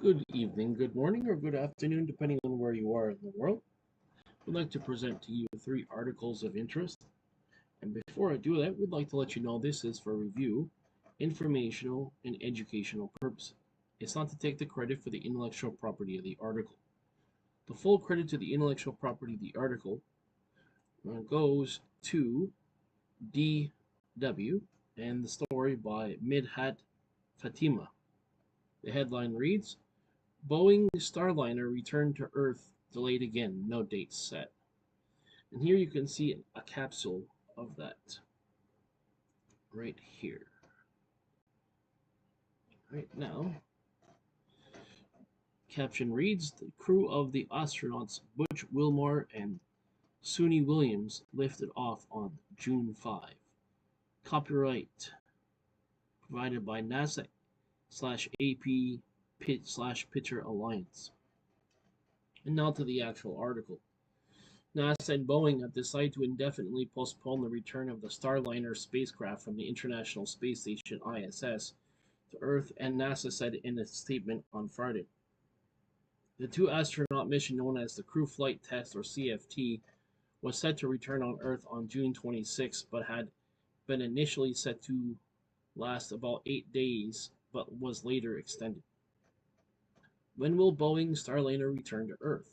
Good evening, good morning, or good afternoon, depending on where you are in the world. We'd like to present to you three articles of interest. And before I do that, we'd like to let you know this is for review, informational, and educational purposes. It's not to take the credit for the intellectual property of the article. The full credit to the intellectual property of the article goes to D.W. and the story by Midhat Fatima. The headline reads, Boeing Starliner returned to Earth delayed again, no date set. And here you can see a capsule of that right here. Right now, caption reads, the crew of the astronauts Butch Wilmore and Suni Williams lifted off on June 5. Copyright provided by NASA /AP Pitcher Alliance. And now to the actual article. NASA and Boeing have decided to indefinitely postpone the return of the Starliner spacecraft from the International Space Station ISS to Earth, and NASA said in a statement on Friday. The two-astronaut mission known as the Crew Flight Test, or CFT, was set to return on Earth on June 26, but had been initially set to last about 8 days, but was later extended. When will Boeing Starliner return to Earth?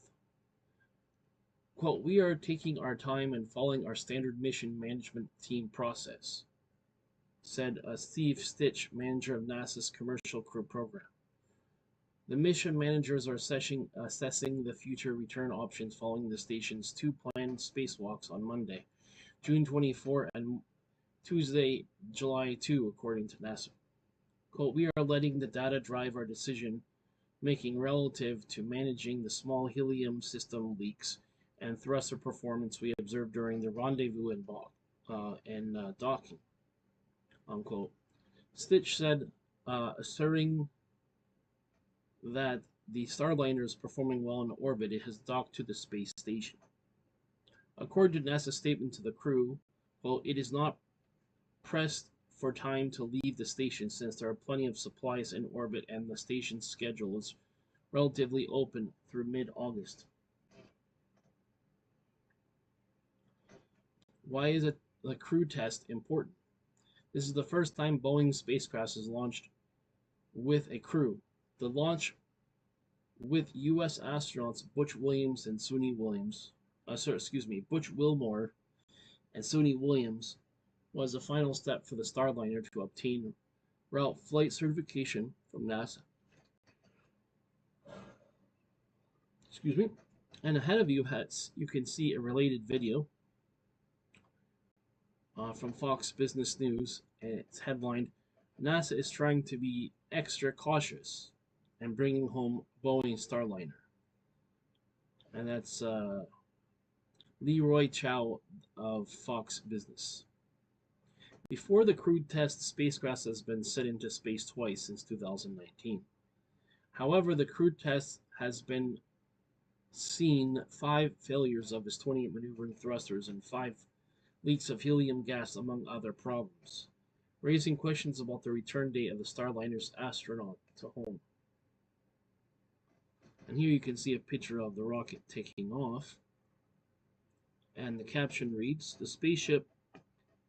Quote, we are taking our time and following our standard mission management team process, said Steve Stitch, manager of NASA's Commercial Crew Program. The mission managers are assessing the future return options following the station's two planned spacewalks on Monday, June 24 and Tuesday, July 2, according to NASA. Quote, we are letting the data drive our decision making relative to managing the small helium system leaks and thruster performance we observed during the rendezvous and docking, unquote. Stitch said, asserting that the Starliner is performing well in orbit. It has docked to the space station. According to NASA's statement to the crew, well, it is not pressed for time to leave the station since there are plenty of supplies in orbit and the station's schedule is relatively open through mid-August. Why is the crew test important? This is the first time Boeing spacecraft is launched with a crew. The launch with U.S. astronauts Butch Williams and Suni Williams, Butch Wilmore and Suni Williams was the final step for the Starliner to obtain route flight certification from NASA. And ahead of you, you can see a related video from Fox Business News, and it's headlined, NASA is trying to be extra cautious and bringing home Boeing Starliner. And that's Leroy Chow of Fox Business. Before the crew test, spacecraft has been sent into space twice since 2019. However, the crew test has been seen 5 failures of its 28 maneuvering thrusters and 5 leaks of helium gas, among other problems, raising questions about the return date of the Starliner's astronaut to home. And here you can see a picture of the rocket taking off. And the caption reads, the spaceship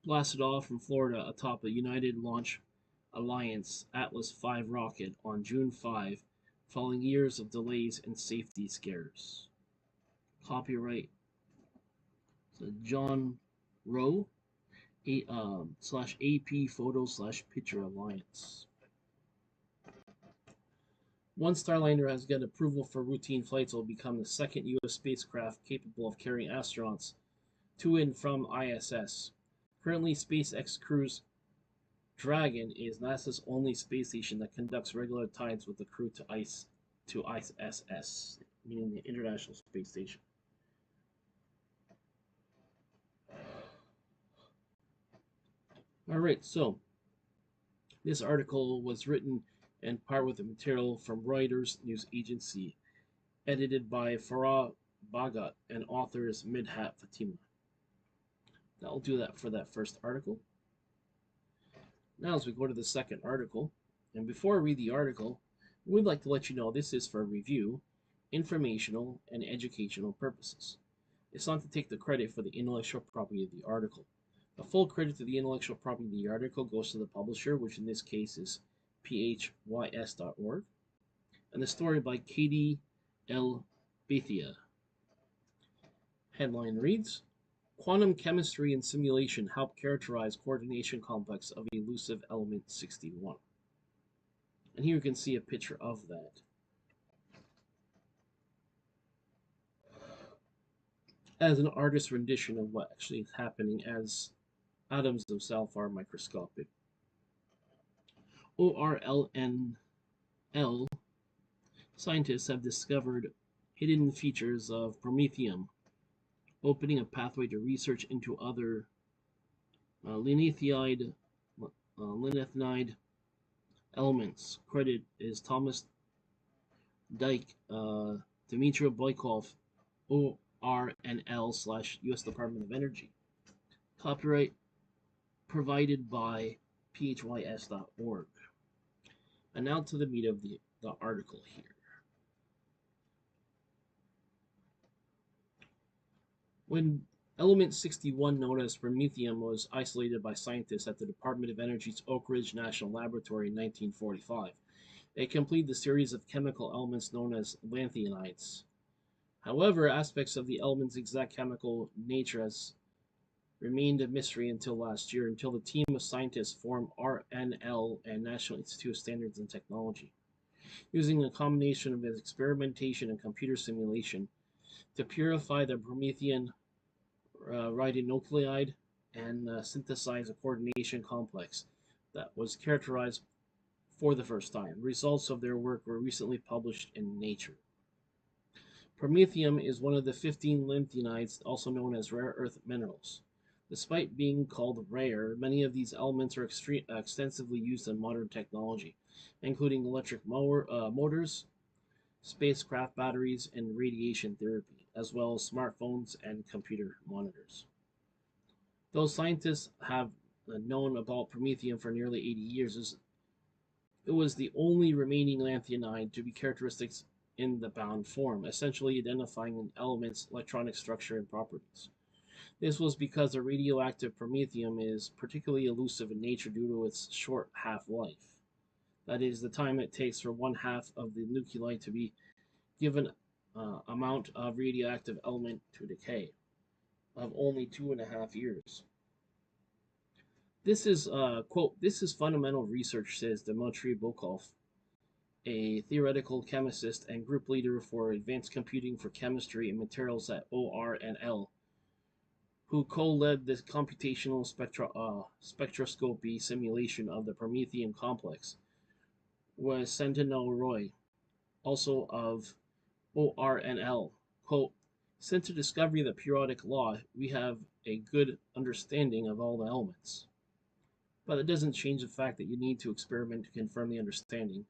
blasted off from Florida atop a United Launch Alliance Atlas V rocket on June 5, following years of delays and safety scares. Copyright John Rowe /AP Photo /Picture Alliance. Once Starliner has got approval for routine flights, it will become the second U.S. spacecraft capable of carrying astronauts to and from ISS. Currently, SpaceX Crew's Dragon is NASA's only space station that conducts regular tides with the crew to ISS, meaning the International Space Station. Alright, so this article was written in part with the material from Reuters news agency, edited by Farah Bhagat, and author is Midhat Fatima. That'll do that for that first article. Now as we go to the second article, and before I read the article, We'd like to let you know this is for review, informational, and educational purposes. It's not to take the credit for the intellectual property of the article. The full credit to the intellectual property of the article goes to the publisher, which in this case is phys.org, and the story by Katie L. Bethia. Headline reads, Quantum chemistry and simulation help characterize coordination complex of elusive element 61. And here you can see a picture of that. As an artist's rendition of what actually is happening as atoms themselves are microscopic. ORLNL scientists have discovered hidden features of promethium, opening a pathway to research into other linathide elements. Credit is Thomas Dyke, Dmitry Boykov, ORNL/US Department of Energy. Copyright provided by phys.org. And now to the meat of the article here. When element 61, known as promethium, was isolated by scientists at the Department of Energy's Oak Ridge National Laboratory in 1945, it completed the series of chemical elements known as lanthanides. However, aspects of the element's exact chemical nature has remained a mystery until last year, until the team of scientists formed RNL and National Institute of Standards and Technology, using a combination of experimentation and computer simulation to purify the promethium radionuclide and synthesize a coordination complex that was characterized for the first time. Results of their work were recently published in Nature. Promethium is one of the 15 lanthanides, also known as rare earth minerals. Despite being called rare, many of these elements are extensively used in modern technology, including electric motors, spacecraft batteries, and radiation therapy, as well as smartphones and computer monitors. Though scientists have known about promethium for nearly 80 years, it was the only remaining lanthanide to be characteristics in the bound form, essentially identifying an element's electronic structure and properties. This was because the radioactive promethium is particularly elusive in nature due to its short half-life. That is, the time it takes for one half of the nuclei to be given amount of radioactive element to decay, of only 2.5 years. This is, quote, this is fundamental research, says Dmitry Bokov, a theoretical chemist and group leader for advanced computing for chemistry and materials at ORNL, who co-led the computational spectroscopy simulation of the promethium complex, was Sentinel Roy, also of ORNL. Quote, since the discovery of the periodic law, we have a good understanding of all the elements. But it doesn't change the fact that you need to experiment to confirm the understanding.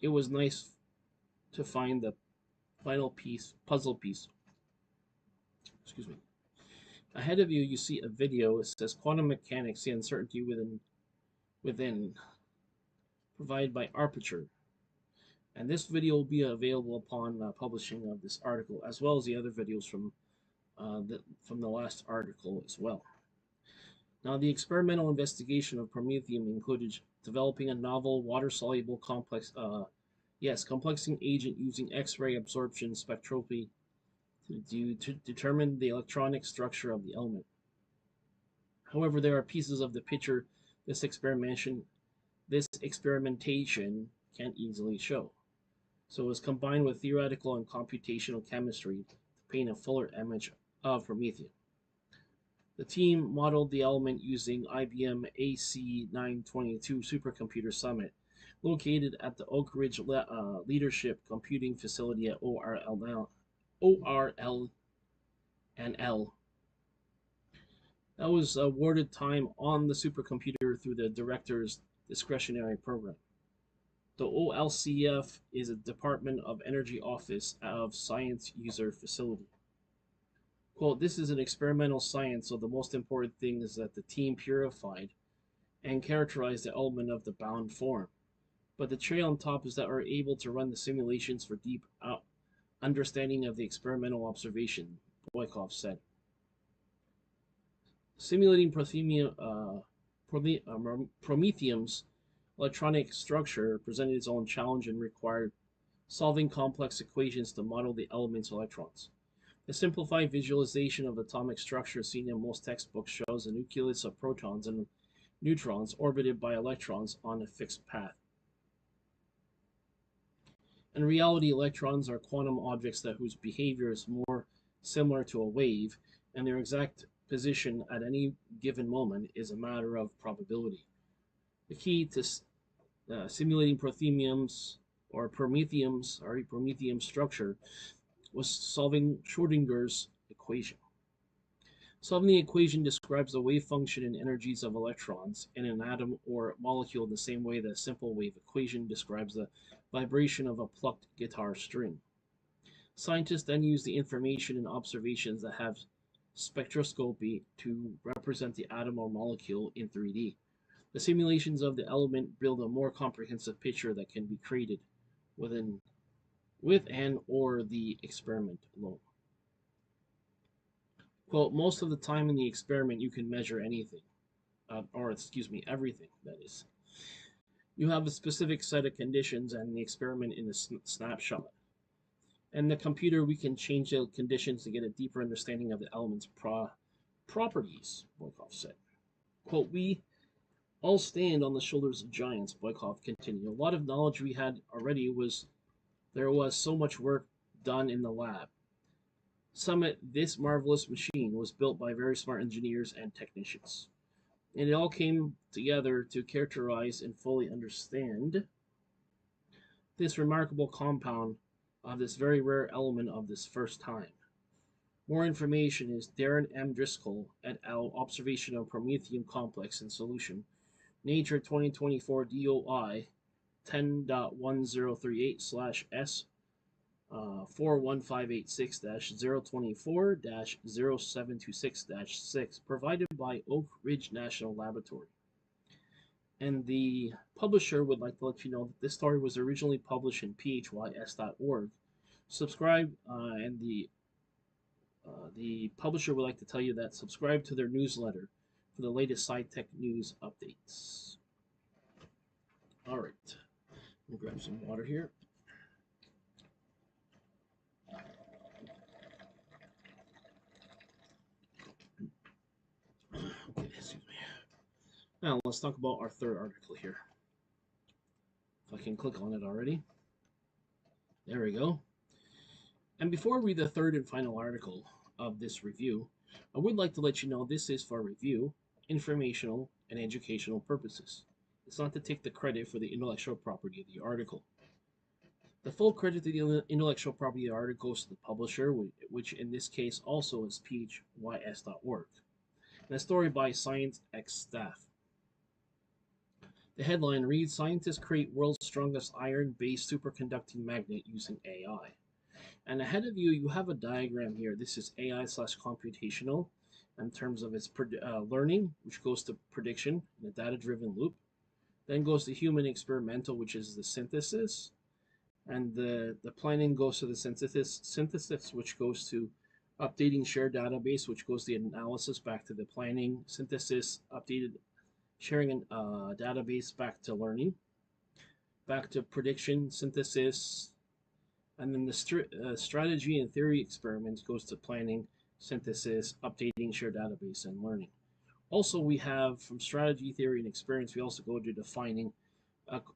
It was nice to find the final puzzle piece. Excuse me. Ahead of you, you see a video. It says quantum mechanics, the uncertainty within, provided by Aperture. And this video will be available upon publishing of this article, as well as the other videos from the last article as well. Now, the experimental investigation of promethium included developing a novel water-soluble complexing agent using X-ray absorption spectroscopy to determine the electronic structure of the element. However, there are pieces of the picture this experimentation can't easily show. So it was combined with theoretical and computational chemistry to paint a fuller image of promethium. The team modeled the element using IBM AC922 supercomputer summit, located at the Oak Ridge Leadership Computing Facility at ORLNL. That was awarded time on the supercomputer through the director's discretionary program. The OLCF is a Department of Energy Office of Science User Facility. Quote, this is an experimental science, so the most important thing is that the team purified and characterized the element of the bound form. But the cherry on top is that we're able to run the simulations for deep understanding of the experimental observation, Boykov said. Simulating Prometheum's electronic structure presented its own challenge and required solving complex equations to model the element's electrons. The simplified visualization of atomic structure seen in most textbooks shows a nucleus of protons and neutrons orbited by electrons on a fixed path. In reality, electrons are quantum objects whose behavior is more similar to a wave, and their exact position at any given moment is a matter of probability. The key to simulating Prometheum's structure was solving Schrodinger's equation. Solving the equation describes the wave function and energies of electrons in an atom or molecule in the same way that a simple wave equation describes the vibration of a plucked guitar string. Scientists then use the information and observations that have spectroscopy to represent the atom or molecule in 3D. The simulations of the element build a more comprehensive picture that can be created with and or the experiment alone. Quote, most of the time in the experiment you can measure anything, everything, that is. You have a specific set of conditions and the experiment in a snapshot. And the computer, we can change the conditions to get a deeper understanding of the element's properties, Boykov said. Quote, we all stand on the shoulders of giants, Boykov continued. A lot of knowledge we had already there was so much work done in the lab. This marvelous machine was built by very smart engineers and technicians. And it all came together to characterize and fully understand this remarkable compound of this very rare element of this first time. More information is Darren M. Driscoll et al. Observation of Prometheum Complex in Solution, Nature 2024 DOI 10.1038/S 41586-024-0726-6, provided by Oak Ridge National Laboratory. And the publisher would like to let you know that this story was originally published in phys.org. Subscribe, and the publisher would like to tell you that subscribe to their newsletter for the latest sci-tech news updates. All right, let me grab some water here. Okay, excuse me. Now let's talk about our third article here. If I can click on it already. There we go. And before I read the third and final article of this review, I would like to let you know this is for review, informational, and educational purposes. It's not to take the credit for the intellectual property of the article. The full credit to the intellectual property of the article goes to the publisher, which in this case also is phys.org. And a story by Science X staff. The headline reads, Scientists create world's strongest iron-based superconducting magnet using AI. And ahead of you, you have a diagram here. This is AI/computational in terms of its learning, which goes to prediction in a data-driven loop. Then goes to human experimental, which is the synthesis. And the planning goes to the synthesis, which goes to updating shared database, which goes the analysis back to the planning, synthesis, updated sharing and database back to learning, back to prediction, synthesis, and then the strategy and theory experiments goes to planning, synthesis, updating shared database, and learning. Also, we have from strategy, theory, and experience, we also go to defining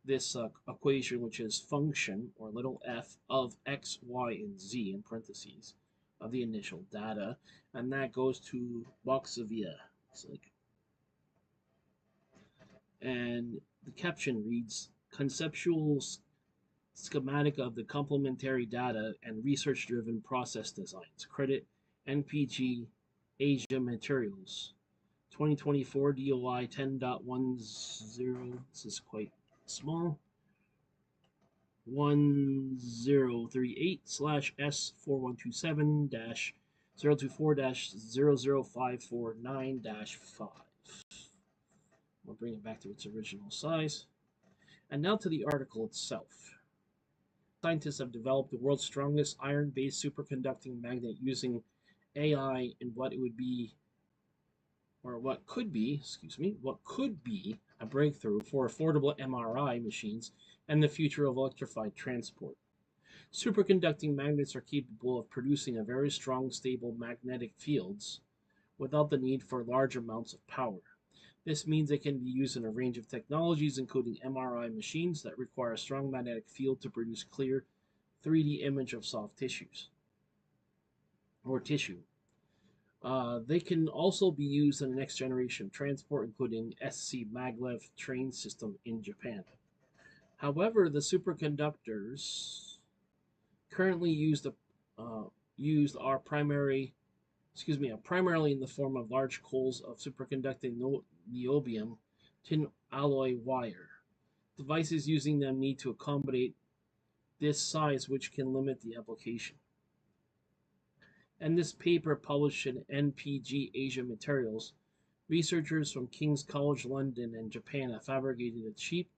this equation, which is function, or little f, of x, y, and z in parentheses of the initial data, and that goes to Boxavia. And the caption reads, conceptual schematic of the complementary data and research-driven process designs. Credit NPG Asia Materials. 2024 DOI 10.10, this is quite small, 1038/S4127-024-00549-5. We'll bring it back to its original size. And now to the article itself. Scientists have developed the world's strongest iron-based superconducting magnet using AI in what it would be, or what could be a breakthrough for affordable MRI machines and the future of electrified transport. Superconducting magnets are capable of producing a very strong, stable magnetic fields without the need for large amounts of power. This means it can be used in a range of technologies, including MRI machines that require a strong magnetic field to produce clear 3D image of soft tissues or tissue. They can also be used in the next generation of transport, including SC maglev train system in Japan. However, the superconductors currently uh, used are primarily in the form of large coils of superconducting niobium tin alloy wire. Devices using them need to accommodate this size, which can limit the application. In this paper published in NPG Asia Materials, researchers from King's College London and Japan have fabricated a cheap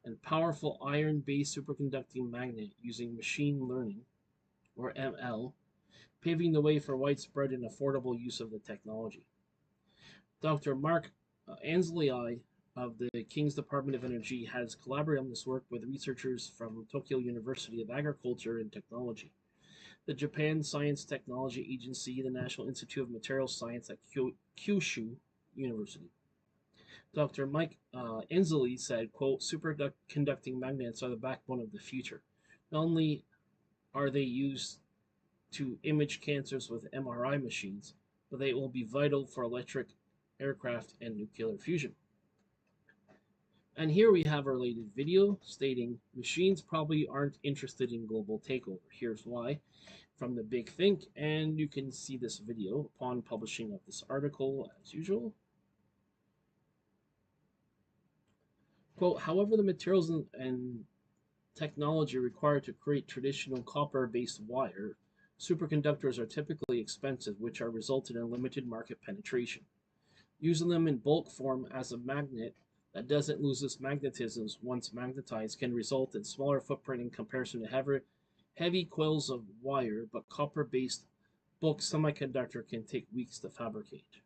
and powerful iron-based superconducting magnet using machine learning, or ML, paving the way for widespread and affordable use of the technology. Dr. Mark Ansley of the King's Department of Energy has collaborated on this work with researchers from Tokyo University of Agriculture and Technology, the Japan Science Technology Agency, the National Institute of Materials Science at Kyushu University. Dr. Mike Inslee said, quote, superconducting magnets are the backbone of the future. Not only are they used to image cancers with MRI machines, but they will be vital for electric aircraft and nuclear fusion. And here we have a related video stating machines probably aren't interested in global takeover. Here's why from the Big Think, and you can see this video upon publishing of this article as usual. Quote, however, the materials and technology required to create traditional copper-based wire, superconductors are typically expensive, which are resulted in limited market penetration. Using them in bulk form as a magnet that doesn't lose its magnetism once magnetized can result in smaller footprint in comparison to heavy coils of wire, but copper-based bulk semiconductor can take weeks to fabricate.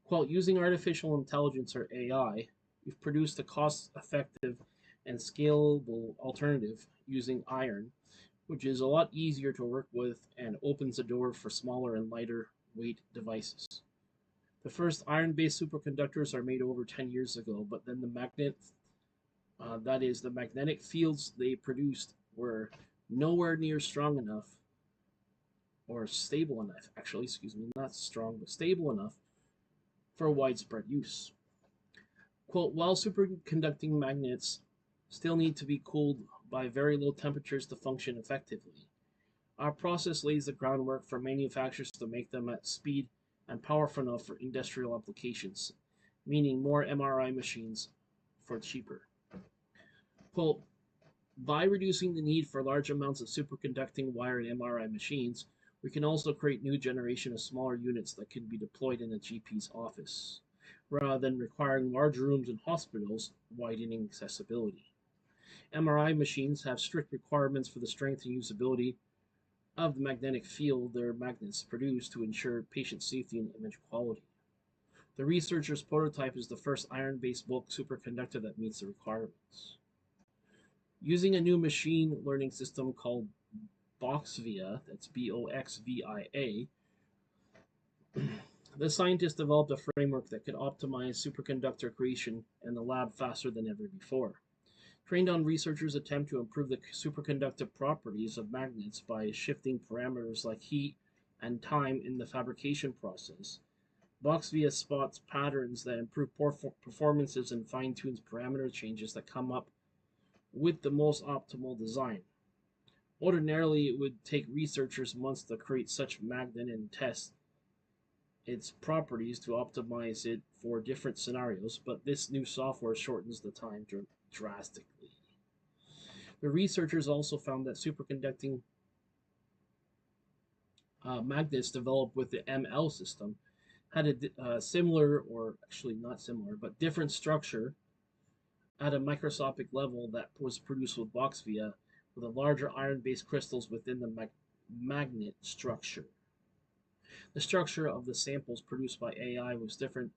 Quote, using artificial intelligence or AI, we've produced a cost-effective and scalable alternative using iron, which is a lot easier to work with and opens the door for smaller and lighter weight devices. The first iron-based superconductors are made over 10 years ago, but then the magnetic fields they produced were nowhere near strong enough, or stable enough, actually, not strong, but stable enough for widespread use. Quote, while superconducting magnets still need to be cooled by very low temperatures to function effectively, our process lays the groundwork for manufacturers to make them at speed and powerful enough for industrial applications, meaning more MRI machines for cheaper. Quote, by reducing the need for large amounts of superconducting wire in MRI machines, we can also create new generation of smaller units that can be deployed in a GP's office, rather than requiring large rooms in hospitals, widening accessibility. MRI machines have strict requirements for the strength and usability of the magnetic field their magnets produce to ensure patient safety and image quality. The researchers' prototype is the first iron-based bulk superconductor that meets the requirements. Using a new machine learning system called Boxvia, that's Boxvia, the scientists developed a framework that could optimize superconductor creation in the lab faster than ever before. Trained on researchers' attempt to improve the superconductive properties of magnets by shifting parameters like heat and time in the fabrication process, Boxvia spots patterns that improve performances and fine-tunes parameter changes that come up with the most optimal design. Ordinarily, it would take researchers months to create such magnet and test its properties to optimize it for different scenarios, but this new software shortens the time drastically. The researchers also found that superconducting magnets developed with the ML system had a similar, or actually not similar, but different structure at a microscopic level that was produced with box via with a larger iron-based crystals within the magnet structure. The structure of the samples produced by AI was different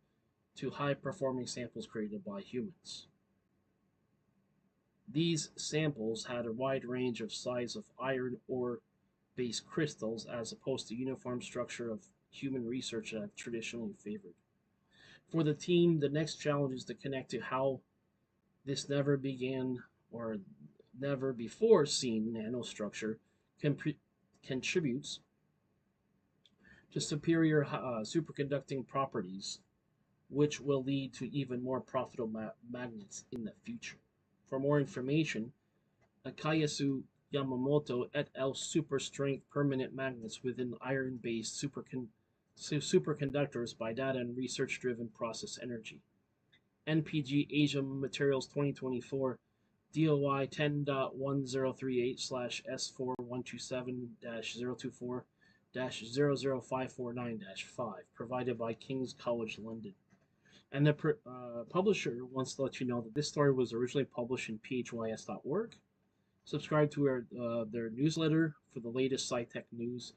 to high-performing samples created by humans. These samples had a wide range of size of iron ore-based crystals as opposed to uniform structure of human research that I've traditionally favored. For the team, the next challenge is to connect to how this never began or never before seen nanostructure contributes to superior superconducting properties, which will lead to even more profitable magnets in the future. For more information, Akayasu Yamamoto et al. Super strength permanent magnets within iron based superconductors by data and research driven process energy. NPG Asia Materials 2024 DOI 10.1038/S4127-024-00549-5, provided by King's College London. And the publisher wants to let you know that this story was originally published in phys.org. Subscribe to their newsletter for the latest SciTech news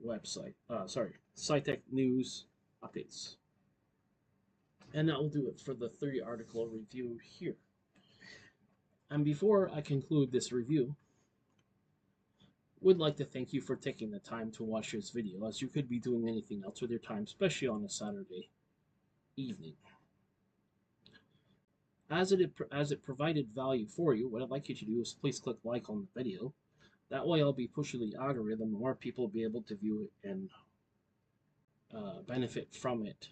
website. SciTech news updates. And that will do it for the 3 article review here. And before I conclude this review, would like to thank you for taking the time to watch this video, as you could be doing anything else with your time, especially on a Saturday evening. As it provided value for you, what I'd like you to do is please click like on the video. That way I'll be pushing the algorithm, more people will be able to view it and benefit from it.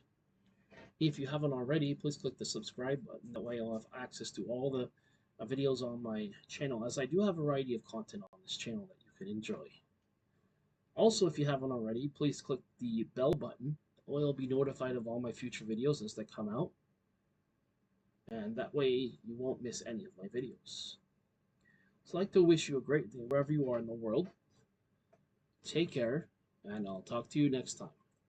If you haven't already, please click the subscribe button. That way I'll have access to all the videos on my channel, as I do have a variety of content on this channel that you can enjoy. Also, if you haven't already, please click the bell button. That way you'll be notified of all my future videos as they come out. And that way you won't miss any of my videos. So I'd like to wish you a great day wherever you are in the world. Take care, and I'll talk to you next time.